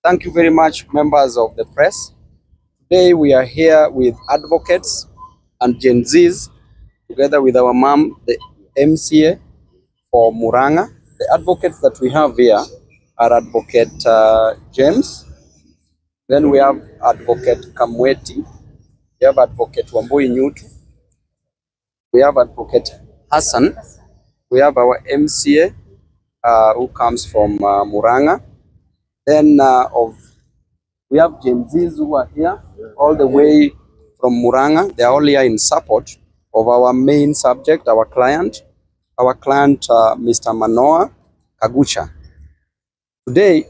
Thank you very much, members of the press. Today we are here with advocates and Gen Zs, together with our mom, the MCA for Murang'a. The advocates that we have here are Advocate James, then we have Advocate Kamweti, we have Advocate Wambui Nyutu, we have Advocate Hassan, we have our MCA who comes from Murang'a. Then we have Gen Zs who are here all the way from Murang'a. They are all here in support of our main subject, our client, Mr. Manoah Kagusha. Today,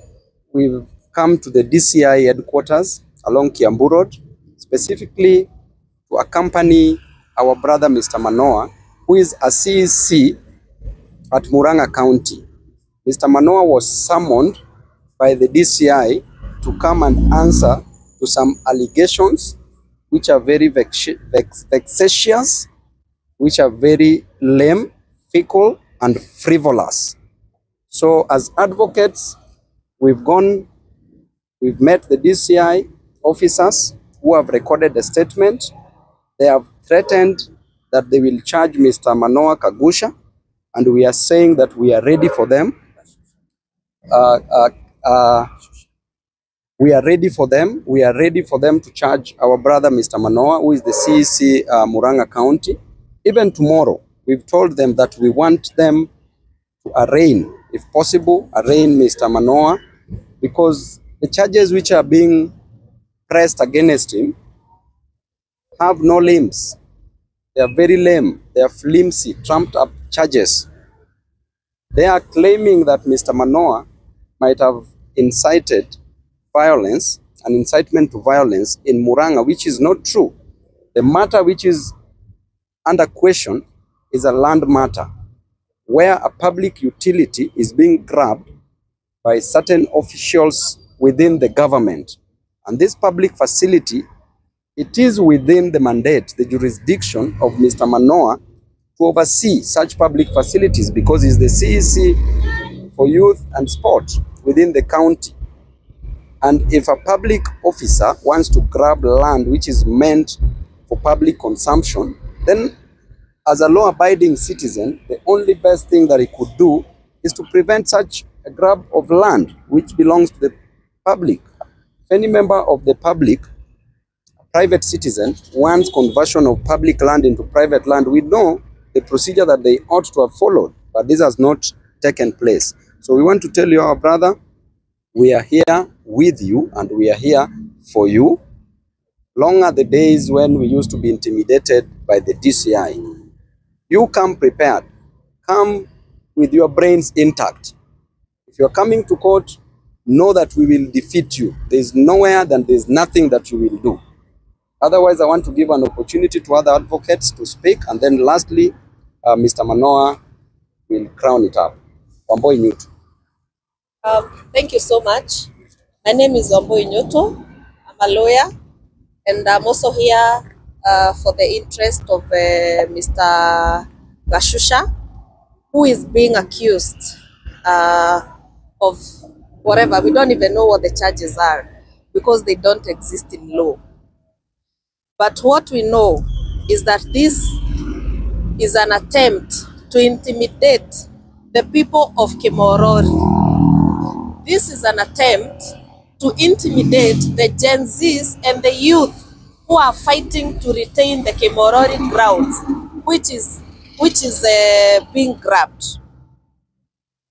we've come to the DCI headquarters along Kiambu Road, specifically to accompany our brother, Mr. Manoah, who is a CEC at Murang'a County. Mr. Manoah was summoned by the DCI to come and answer to some allegations which are very vexatious, which are very lame, fickle, and frivolous. So as advocates, we've met the DCI officers who have recorded a statement. They have threatened that they will charge Mr. Manoah Kagusha, and we are saying that we are ready for them. We are ready for them. We are ready for them to charge our brother, Mr. Manoah, who is the CEC Murang'a County. Even tomorrow, we've told them that we want them to arraign, if possible, arraign Mr. Manoah, because the charges which are being pressed against him have no limbs. They are very lame. They are flimsy, trumped up charges. They are claiming that Mr. Manoah might have incited violence, an incitement to violence in Murang'a, which is not true. The matter which is under question is a land matter, where a public utility is being grabbed by certain officials within the government. And this public facility, it is within the mandate, the jurisdiction of Mr. Manoah to oversee such public facilities, because he's the CEC for youth and sport within the county. And if a public officer wants to grab land which is meant for public consumption, then as a law-abiding citizen, the only best thing that he could do is to prevent such a grab of land which belongs to the public. If any member of the public, a private citizen, wants conversion of public land into private land, we know the procedure that they ought to have followed, but this has not taken place. So we want to tell you, our brother, we are here with you and we are here for you. Long are the days when we used to be intimidated by the DCI. You come prepared. Come with your brains intact. If you're coming to court, know that we will defeat you. There's nowhere, then there's nothing that you will do. Otherwise, I want to give an opportunity to other advocates to speak. And then lastly, Mr. Manoah will crown it up. Wambui Nyutu. Thank you so much. My name is Wambui Nyutu. I'm a lawyer, and I'm also here for the interest of Mr. Kagusha, who is being accused of whatever. We don't even know what the charges are because they don't exist in law. But what we know is that this is an attempt to intimidate the people of Kimorori. This is an attempt to intimidate the Gen Zs and the youth who are fighting to retain the Kimorori grounds, which is being grabbed.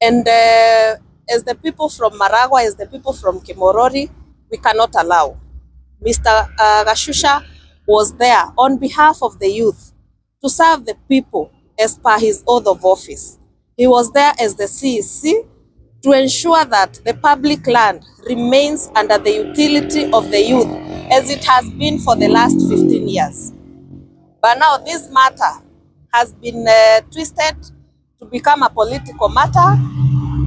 And as the people from Maragua, as the people from Kimorori, we cannot allow. Mr. Kagusha was there on behalf of the youth to serve the people as per his oath of office. He was there as the CEC to ensure that the public land remains under the utility of the youth as it has been for the last 15 years. But now this matter has been twisted to become a political matter.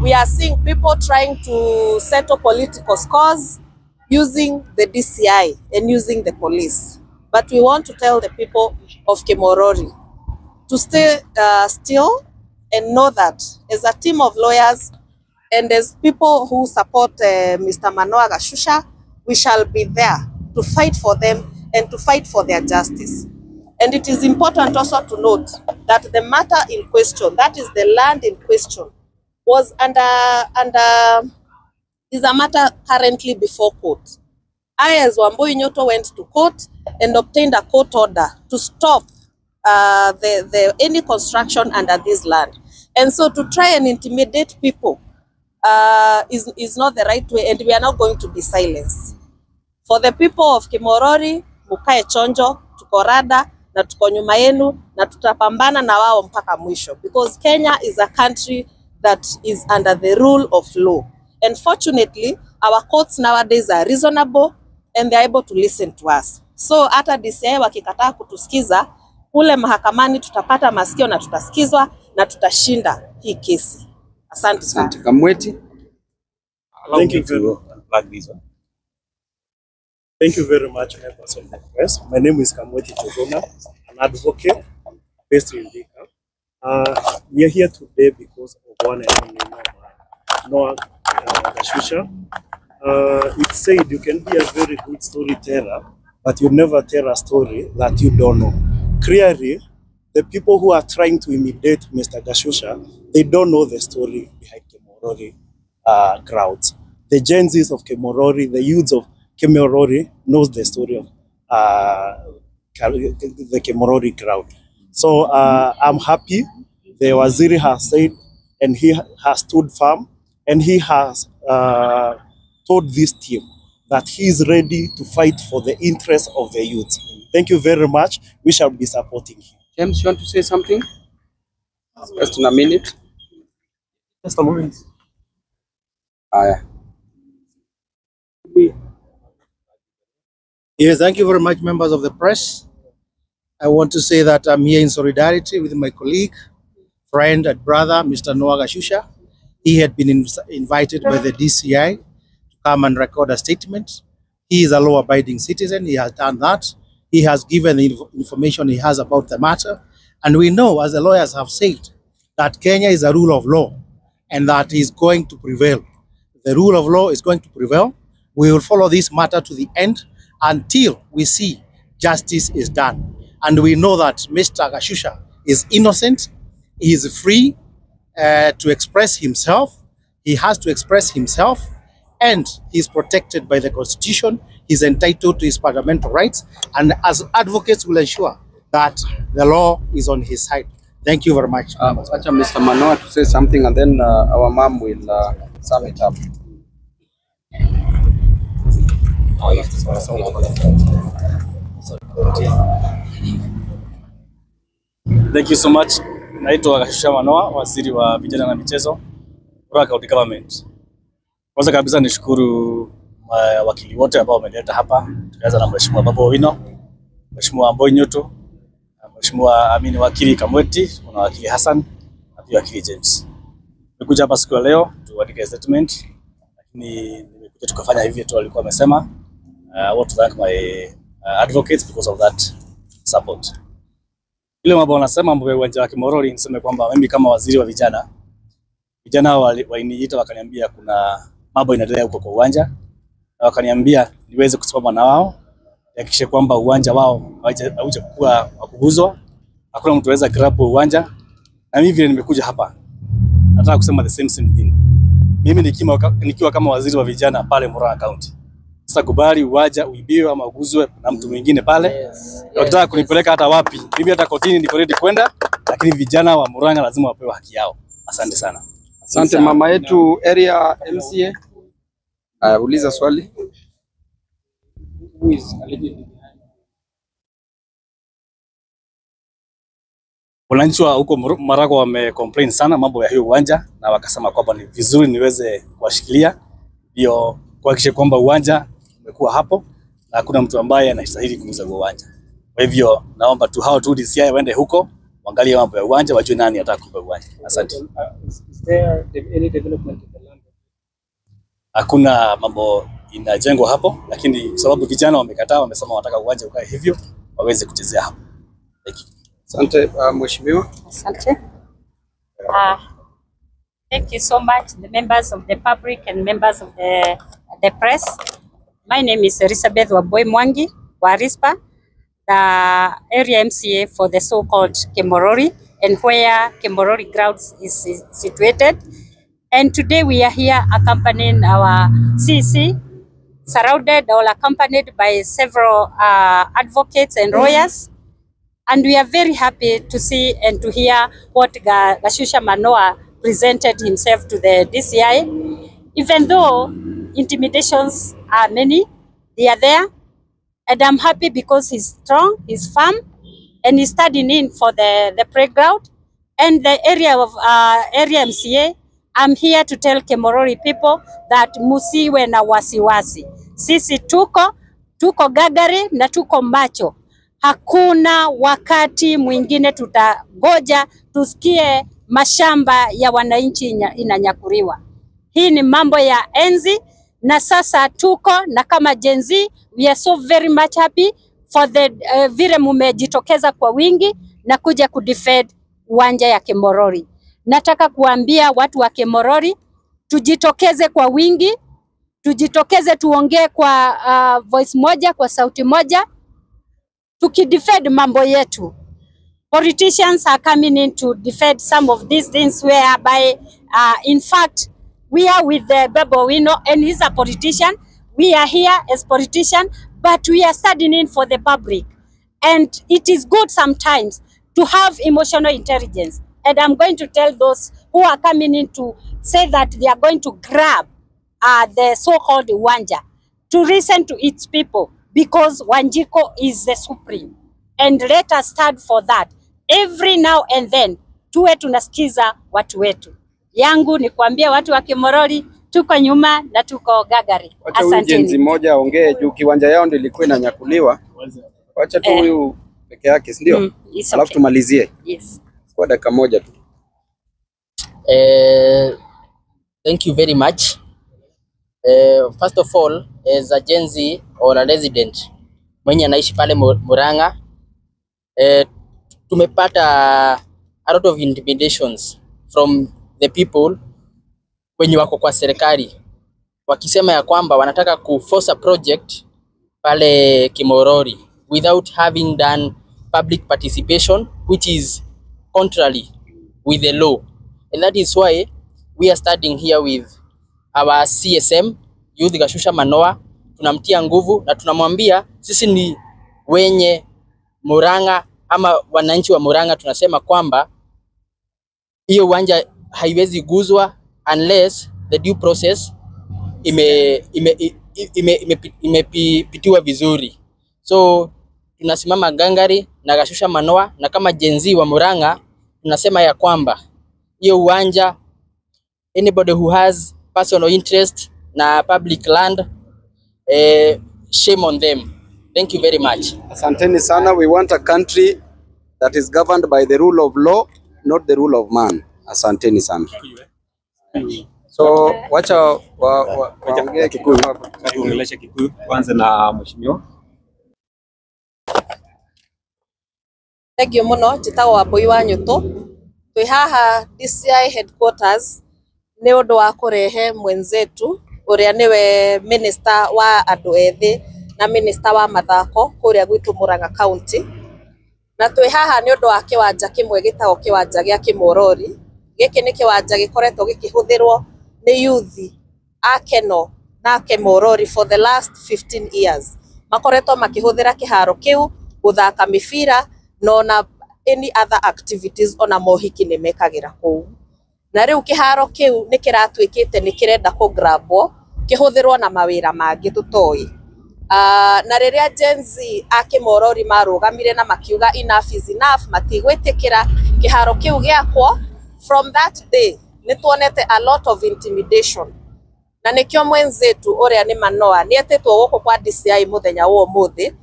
We are seeing people trying to settle political scores using the DCI and using the police. But we want to tell the people of Kimorori to stay still and know that as a team of lawyers, And as people who support Mr. Manoa Gashusha, we shall be there to fight for them and to fight for their justice. And it is important also to note that the matter in question, that is the land in question, was is a matter currently before court. I, as Wambui Nyoto, went to court and obtained a court order to stop any construction under this land. And so to try and intimidate people is not the right way, and we are not going to be silenced. For the people of Kimorori, mukae chonjo, tuko rada, na tuko nyuma yenu, na tutapambana na wao mpaka mwisho, because Kenya is a country that is under the rule of law. And fortunately, our courts nowadays are reasonable and they are able to listen to us. So hata DCI wakikataa kutusikiza, kule mahakamani tutapata masikio na tutasikizwa na tutashinda hii kesi. Asante sana. Kamweti. Thank you very much, members of the press. My name is Kamweti Chogona, an advocate based in Thika. We are here today because of one and only Manoa Gashusha. It's said you can be a very good storyteller, but you never tell a story that you don't know. Clearly, the people who are trying to imitate Mr. Gashusha, they don't know the story behind Kimorori crowds. The Gen Zs of Kimorori, the youths of Kimorori knows the story of the Kimorori crowd. So I'm happy the Waziri has said, and he has stood firm, and he has told this team that he is ready to fight for the interests of the youth. Thank you very much. We shall be supporting him. James, you want to say something? Just in a minute. Just a moment. Yes, thank you very much, members of the press. I want to say that I'm here in solidarity with my colleague, friend and brother, Mr. Manoa Gashusha. He had been invited by the DCI to come and record a statement. He is a law-abiding citizen. He has done that. He has given the information he has about the matter. And we know, as the lawyers have said, that Kenya is a rule of law and that is going to prevail. The rule of law is going to prevail. We will follow this matter to the end until we see justice is done. And we know that Mr. Gashusha is innocent. He is free to express himself. He has to express himself, and he is protected by the Constitution. He is entitled to his fundamental rights, and as advocates will ensure that the law is on his side. Thank you very much. Acha Mr. Manoa to say something, and then our mom will sum it up. Thank you so much. Naitwa Gashusha Manoa, waziri wa vijana na michezo kutoka County Government. Kwanza kabisa nishukuru wakili wote ambao wameleta hapa. Tukianza na Mheshimiwa Babu Owino, Mheshimiwa Wambui Nyoto, Mheshimiwa Amini wakili Kamweti, na wakili Hassan, na pia wakili James. Nimekuja hapa siku ya leo tuandike statement, lakini nimekuja tukafanya hivi tu walikuwa wamesema. I want to thank my advocates because of that support. Ile mambo wanasema mambo ya uwanja wa Kimorori, niseme kwamba mimi kama waziri wa vijana waliniita wakaniambia kuna mambo inaendelea huko kwa uwanja, na wakaniambia niweze kusimama na wao hakikisha kwamba uwanja wao haujakuwa wakuguzwa, hakuna mtu anaweza grab uwanja. Na mimi vile nimekuja hapa nataka kusema the same thing. Mimi nikiwa kama waziri wa vijana pale Murang'a County, sasa kubali uwanja uibiwe ama uguzwe na mtu mwingine pale. Nataka kunipeleka hata wapi? Mimi hata kotini niko ready kwenda, lakini vijana wa Murang'a lazima wapewe haki yao. Asante sana. Asante mama yetu area MCA. Uliza swali. Wananchi wa huko Marago wamecomplain sana mambo ya hiyo uwanja, na wakasema kwamba ni vizuri niweze kuwashikilia ndio kuhakikisha kwamba uwanja umekuwa hapo na hakuna mtu ambaye anastahili kuuza uwanja. Kwa hivyo naomba tu hao tu DCI waende huko waangalie mambo ya uwanja, wajue nani ataka kuuza uwanja. Asante. Is there any development in the land? Hakuna mambo inajengwa hapo, lakini sababu vijana wamekataa, wamesema wanataka uwanja ukae hivyo waweze kuchezea hapo. Thank you. Asante mheshimiwa. Asante. Thank you so much, the members of the public and members of the press. My name is Elizabeth Wambui Mwangi Warispa, the area MCA for the so-called Kimorori, and where Kimorori grounds is situated. And today we are here accompanying our CC, surrounded or accompanied by several advocates and lawyers. And we are very happy to see and to hear what Gashusha Manoa presented himself to the DCI. Even though intimidations are many, they are there. And I'm happy because he's strong, he's firm, and he's standing in for the playground. And the area of area MCA, I'm here to tell Kimorori people that musiwe na wasiwasi. Sisi tuko gagari na tuko macho. Hakuna wakati mwingine tutagoja tusikie mashamba ya wananchi inanyakuriwa. Hii ni mambo ya enzi na sasa tuko na kama Gen Z, we are so very much happy for the vile mumejitokeza kwa wingi na kuja kudefend uwanja ya Kimorori. Nataka kuambia watu wa Kimorori tujitokeze kwa wingi, tujitokeze tuongee kwa voice moja, kwa sauti moja, tukidefend mambo yetu. Politicians are coming in to defend some of these things whereby in fact we are with the Bebo Wino and he's a politician. We are here as politicians, but we are standing in for the public. And it is good sometimes to have emotional intelligence. And I'm going to tell those who are coming in to say that they are going to grab the so-called Wanja to listen to its people, because Wanjiko is the supreme. And let us stand for that. Every now and then, tuwe tunasikiza watu wetu. Yangu ni kuambia watu wa Kimorori, tuko nyuma na tuko gagari. Asante. Jenzi moja ongee juu kiwanja yao ndio ilikuwa inanyakuliwa. Wacha tu huyu peke yake, si ndio? Alafu tumalizie. Yes. Kwa dakika moja tu. Thank you very much. First of all, as a Gen Z or a resident mwenye anaishi pale Murang'a, tumepata a lot of intimidations from the people wenye wako kwa serikali wakisema ya kwamba wanataka kuforce a project pale Kimorori without having done public participation, which is contrary with the law. And that is why we are starting here with our CSM, Youth Gashusha Manoa. Tunamtia nguvu na tunamwambia sisi ni wenye Murang'a ama wananchi wa Murang'a, tunasema kwamba hiyo uwanja haiwezi guzwa unless the due process imepitiwa vizuri. So tunasimama gangari na Gashusha Manoa, na kama Gen Z wa Murang'a tunasema ya kwamba hiyo uwanja, anybody who has personal interest na public land, shame on them. Thank you very much. Asanteni sana. We want a country that is governed by the rule of law, not the rule of man. Asanteni sana. So wacha waongee Kikuyu hapa. Tuongeleshe Kikuyu kwanza na mheshimiwa. Thank muno, njitagwo Wambui wa Nyuto. Twi haha DCI headquarters ni undu wa kurehe mwenzetu uria niwe minister wa andu ethi na minister wa mathako kuria gwitu Murang'a County. Na twi haha ni undu wa kiwanja kimwe gitagwo kiwanja gia Kimorori. Giki ni kiwanja gikoretwo gikihuthirwo ni youth a Keno na Kimorori for the last 15 years. Makoretwo makihuthira kiharo kiu guthaka mibira na any other activities ona mohiki ni mekagira kuu. Na riu kiharo kiu ni kiratwikite ni kirenda ku grabwo kihuthirwo na mawira mangi tutoi. Na riria Gen Z a Kimorori marugamire na makiuga enough is enough, matigwitikira kiharo kiu giakwo. From that day ni tuonete a lot of intimidation, na nikio mwenzetu uria ni Manoa ni etetwo guku kwa DCI muthenya wo muthi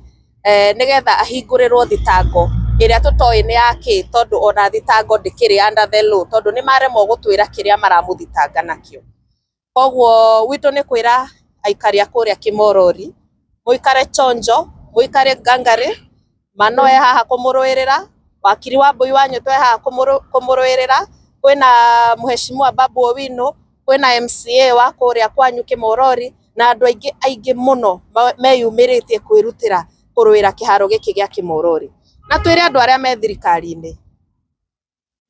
nigetha ahingurirwo thitango iria tutoi ni yake, tondu ona thitango ndikiri under the law, tondu ni maremwo gutwira kiria maramuthitanga nakio. Koguo witu ni kwira aikaria kuria Kimorori muikare chonjo, muikare gangari. Manoa haha kumurwirira, wakiri Wambui wa Nyuto haha kumurwirira, kwina Mheshimiwa Babu Owino, kwina MCA wa kuria kwanyu Kimorori na andu aingi muno meyumiritie kwirutira kuruira kiharo giki gia Kimorori. Na twire andu aria me thirikari-ini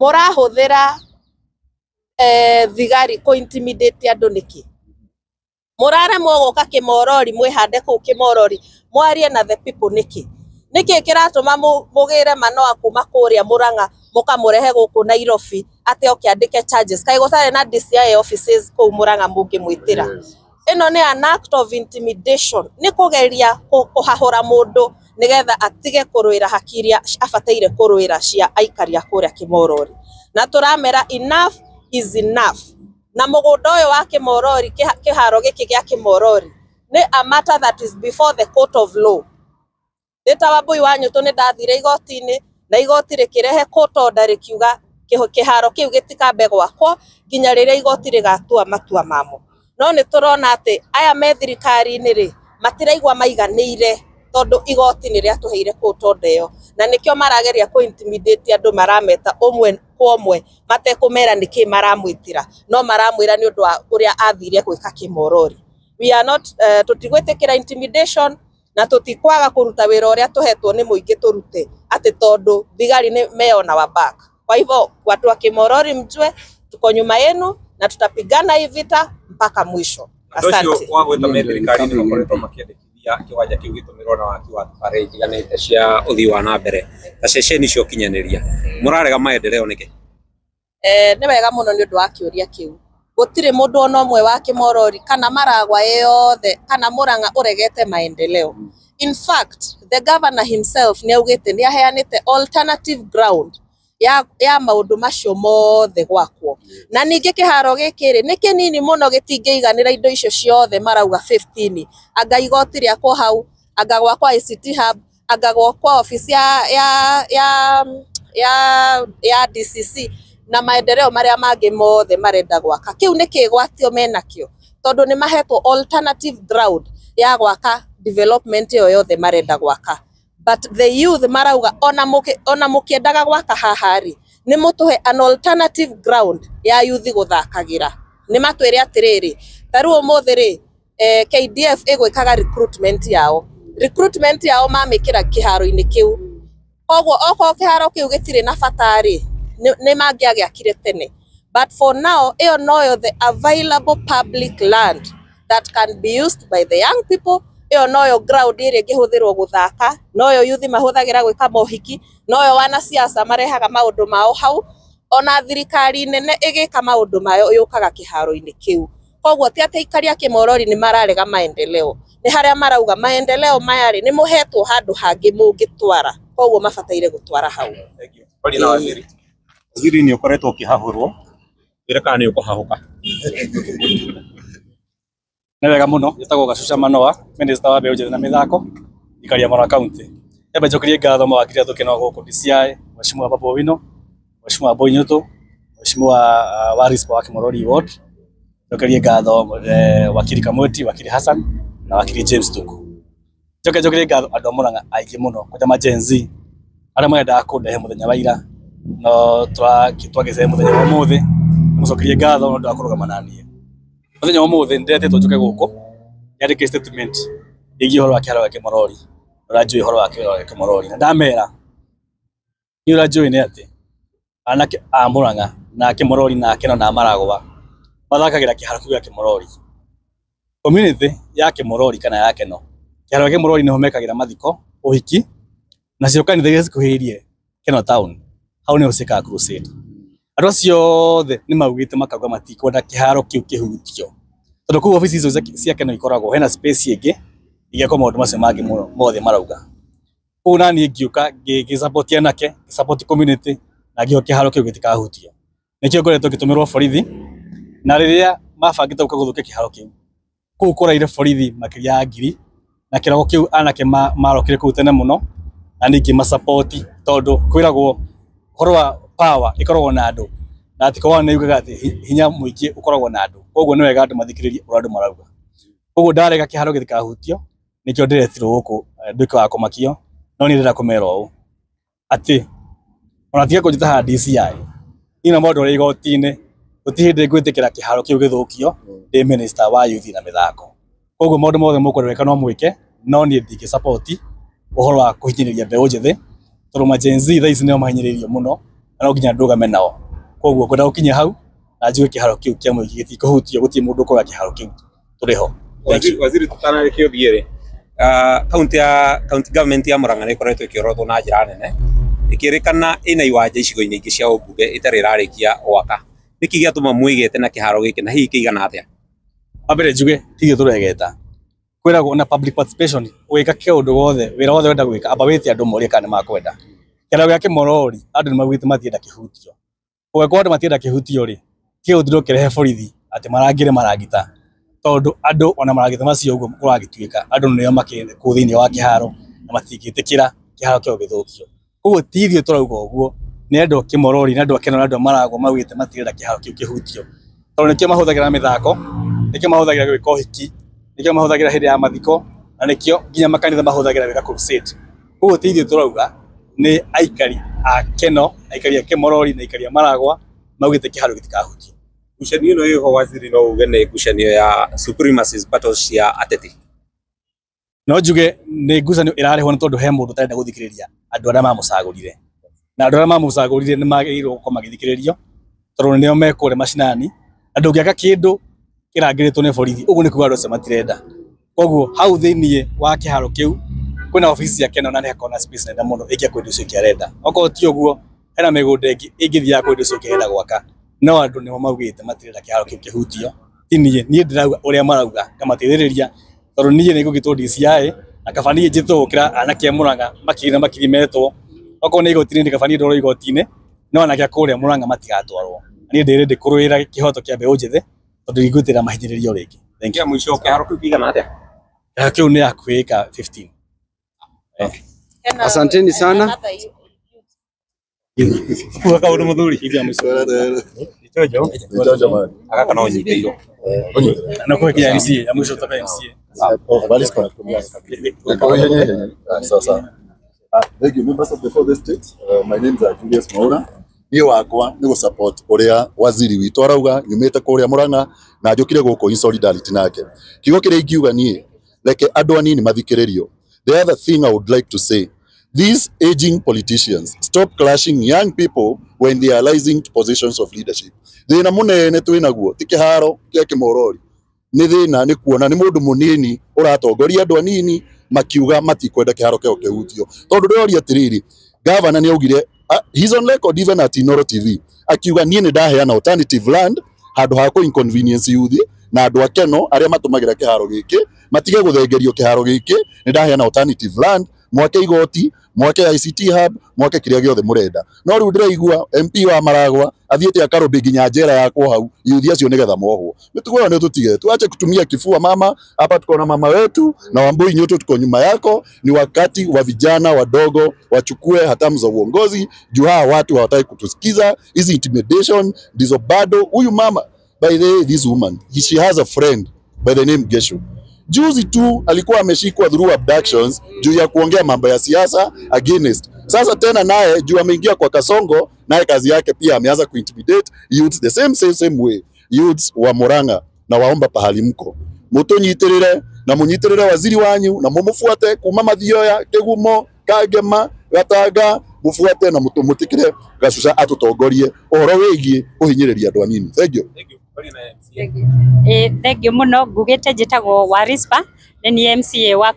murahuthira thigari ku intimidate andu niki? Murare mwogoka Kimorori mwihande ku Kimorori mwarie na the people niki? Niki kiratuma mugire Manoa kuma kuria Murang'a mukamurehe guku Nairobi ate okiandike charges kai gutare na DCI offices ku Murang'a mungimwitira? Ino ni an act of intimidation, ni kugeria kuhahura mundu nigetha atige kuruira hakiria abataire kuruira cia aikaria kuria Kimorori. Na turamera enough is enough. Na mugunda uyu wa Kimorori kiharo giki gia Kimorori ni a matter that is before the court of law. Eta Wambui wa Nyuto ni ndathire igoti-ini na igoti rikirehe court order rikiuga kiharo kiu gitikambe gwakwo nginya riria igoti rigatua matua mamo. No ni turona ati aya me thirikari-ini ri matiraigwa maiganire tondu igoti ni riatuheire court order iyo, na nikio marageria ku intimidate andu marameta umwe kwa umwe matekumera niki maramwitira, no maramwira ni undu wa uria athire gwika Kimorori. We are not tutigwetekera intimidation na tutikwaga kuruta wira uria tuhetwo ni muingi turute ati tondu thigari ni meona wa back. Kwa hivyo watu wa Kimorori mjue tuko nyuma yenu na tutapigana hii vita mpaka mwisho. Asante. Ndio wagweta me thirikari ni makoretwo makiandikithia kiwanja kiu gitumirwo na waki wa thabari itiganite cia uthii wa na mbere ta ceceni cio kinyaniria murarega maendeleo niki? Ni wega muno ni undu wa kiuria kiu. Gutire mundu ona umwe wa Kimorori kana Maragwa yothe kana Murang'a uregete maendeleo. In fact, the governor himself ni augite ni aheanite alternative ground ya maundu macio mothe gwakwo. Na ningi kiharo gikiri ni kinini muno gitingeiganira indo icio ciothe marauga 15. Anga igoti riakwo hau, anga gwakwa ICT hub, anga gwakwa office ya DCC na maendeleo maria mangi mothe marenda gwaka. Kiu ni kigwatio menakio tondu ni mahetwo alternative ground ya gwaka development yo yothe marenda gwaka. But the youth marauga ona mukiendaga gwaka hahari ni mutuhe an alternative ground ya youth guthakagira. Ni matwire atiriri taru umuthiri KDF igwikaga recruitment yao mamikira kiharo-ini kiu. Ogwo oko kiharo kiu gitire na fatari ni mangiagiakire tene. But for now iyo noyo the available public land that can be used by the young people. Iyo noyo ground iri gihuthirwo guthaka, noyo youth mahuthagira gwika mohiki, noyo wana siasa marehaga maundu mao hau, ona thirikari nene igika maundu mayo yukaga kiharo-ini kiu. Kogwo ti ati ikaria Kimorori ni mararega maendeleo, ni haria marauga maendeleo mayari ni muhetwo handu hangi mungitwara, kogwo mabataire gutwara hau. Thank you. Bali na waziri ni ukoretwo ukihahurwo ira kana ni ukuhahuka? Ni wega muno gitagwo Gashusha Manoa, minister wa mbeũ na mithako ikaria Murang'a county. Ebe njokerie ngatho mawakiri atukena guku DCI, Mheshimiwa Babu Owino, Mheshimiwa Wambui Nyuto, Mheshimiwa Warispa wa Kimorori ward. Njokerie ngatho wakiri Kamweti, wakiri Hassan na wakiri James Tuku. Njokerie ngatho andu a Murang'a aingi muno kuja majenzi aria marenda kundehe muthenya wa ira no twageze muthenya wa muthi mucokerie ngatho no ndakurugama nanie. Muthenya wa muthi ndiretetwo njuke guku yandike statement igi horo wa kiharo ya Kimorori, urajui horo wa kiharo ya Kimorori na ndamera ni urajui ni ati anake a Murang'a na Kimorori na Keno na Maragwa mathakagira kiharo kia Kimorori. Community ya Kimorori kana ya Keno kiharo kia Kimorori niho mekagira mathiko uhiki na cio kanitha cikuhirie Keno town hau ni ucika crusade. Andu acio the ni maugite makauga matikwenda kiharo kiu kihutio tondu ku office icio cia Keno ikoragwo hena space ingi igeko maundu macio mangi mothe marauga. Ku nani ngiuka support anake support community na gio kiharo kiu gitikahutio. Nikio ngoretwo ngitumirwo borithi na riria mabangite uka guthukia kiharo kiu ku kuraire borithi makiria ya ngiri na kirago kiu anake marokire ku tene muno na ningi ma support tondu kwiragwo horo wa power ikoragwo na andu na atiko ne yugaga ati hinya muingi ukoragwo na andu. Koguo ni wega andu mathikiririe urandu marauga. Koguo ndarega kiharo gitikahutio nikio ndiretirwo guku nduika wa kumakio no ni ndira kumera uu ati ona tiga kunjita ha DCI ina maundu ri igoti-ini gutihinde ngwitikira kiharo kiu githukio ndi minister wa youth na mithako koguo maundu mothe mukureka no mwike no ni ndingi support uhoro wa kuhinyiriria mbeu njithi tondu ma Gen Z thaa ici nio mahinyiririo muno no nginya ndugame nao koguo kwenda gukinya hau na njuge kiharo kiu kia mwiki gitikuhutio gutie mundu kwa kiharo kiu turiho. Waziri tutanarikio thiere county government ya Murang'a ikoretwo ikiorotwo na njira nene ikirikana ina iwanja icigo-ini ingi cia ubunge itari rarikia gwaka niki giatuma mwigete na kiharo giki na hihi kiigana atia? Abere njuge tigio turegeta kwiragwo na public participation wika kiundu gothe wira wothe wenda gwika aba witi andu morie kana makwenda kira gya kimorori andu ni magwite matienda kihutio kwa andu matienda kihutio ri kio ndiro kirehe borithi ati marangire marangita tondu andu ona marangita macio uguo kuragituika andu nio makende ku thiini wa kiharo na matigitikira kiharo kio githukio koguo tithio turauga uguo ni andu kimorori na andu akeno na andu maragwo magwite matienda kiharo kio kihutio tondu nikio mahuthagira mithako nikio mahuthagira gwika uhiki nikio mahuthagira hindi ya mathiko na nikio nginya makanitha mahuthagira wika crusade koguo tithio turauga ni aikari a keno aikari a kimorori na aikari a maragwa magwite kiharo gitikahutio. Ngucanio ino iho waziri no uge ni ngucanio ya supremacy battles cia ateti? No njuge ni ngucanio irarehwo ni tondu he mundu tarenda guthikiriria andu aria mamucagurire na andu aria mamucagurire ni magirwo gukorwo magithikiririo tondu nio mekure macinani andu ngiaka kindu kirangiritwo ni borithi uguo ni kuga andu acio matirenda koguo hau thiini wa kiharo kiu kwina ofisi ya keno na ni hakona space nene muno ikia kwendu cio kiarenda okorwo ti uguo hena migunda ingi ingithia kwendu cio kiarenda gwaka no andu ni maugite matirenda kiharo kiu kihutio nie ndirauga uria marauga kamatiririria tondu nie ni ngugitwo DCI na kabani njitwo gukira anake Murang'a makirimetwo okorwo ni igoti ni kabani ndoro igoti-ini no anake akuria Murang'a matigatwarwo nie ndirende kuruira kihoto kia mbeu njithi tondu igutira mahinyiririo ringi. Thank you. Mwisho kiharo kiu kiigana atia? Kiharo kiu ni akuika 15. Asanteni sana. Kwa kaundu muthuri hivi ameswara itojo aka kana onyiteiro na kwa kia MCA amwisho toka MCA Thank you, members of the Fourth State. My name is Julius Mwaura. Niĩ wakwa nĩ gu support uria waziri witu arauga nyumite kuria Murang'a na njukire guku in solidarity nake. Kiugo kiria ingiuga niĩ reke andu anini mathikiririo. The other thing I would like to say, these aging politicians stop clashing young people when they are rising to positions of leadership. Thina munene twinaguo ti kiharo kia kimorori ni thina ni kuona ni mundu munini uratongoria andu anini makiuga matikwenda kiharo kio kihutio tondu ndoria atiriri governor ni augire he's on record even at Inoro TV akiuga nie ni ndaheana alternative land handu ha ku inconvenience youth na andu akeno aria matumagira kiharo giki matige guthengerio kiharo giki ni ndaheana alternative land mwake igoti mwake ICT hub mwake kiria giothe murenda no riu ndiraigua MP wa Maragwa athiete akarobe nginya njera yakwo hau youth acio nigetha mohwo mitugo ni tutige tuache kutumia kifua mama hapa tuko na mama wetu na Wambui Nyoto tuko nyuma yako ni wakati wa vijana wadogo wachukue hatamu za uongozi juu hawa watu hawataki kutusikiza hizi intimidation ndizo bado huyu mama by the way this woman she has a friend by the name Geshu. Juzi tu alikuwa ameshikwa through abductions juu ya kuongea mambo ya siasa against. Sasa tena naye juu ameingia kwa Kasongo naye kazi yake pia ameanza kuintimidate youths the same way. Youths wa Murang'a na waomba pahali mko. Mutunyitirire na munyitirire waziri wanyu na mumufuate kuma Mathioya, Kigumo, Kagema, Gataga mufuate na mutumũtikire Gacũca atutongorie uhoro wigie uhinyiriria andu anini. Thank you. Thank you muno ngugite njitagwo Warispa ni MCA wa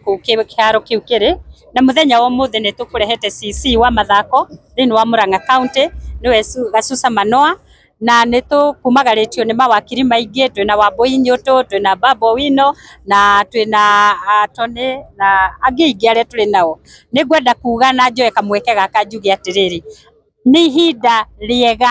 kiharo kiu kiri na muthenya wa muthe ni tukurehete CC wa mathako thini wa Murang'a County niwe Gacũca Manoa na ni tukumagaritio ni mawakiri maingi twina Wambui Nyoto twina Babo Wino na twina Tony na angi ingi aria turi nao ni ngwenda kuga na njoe kamweke gaka njuge atiriri ni ihinda riega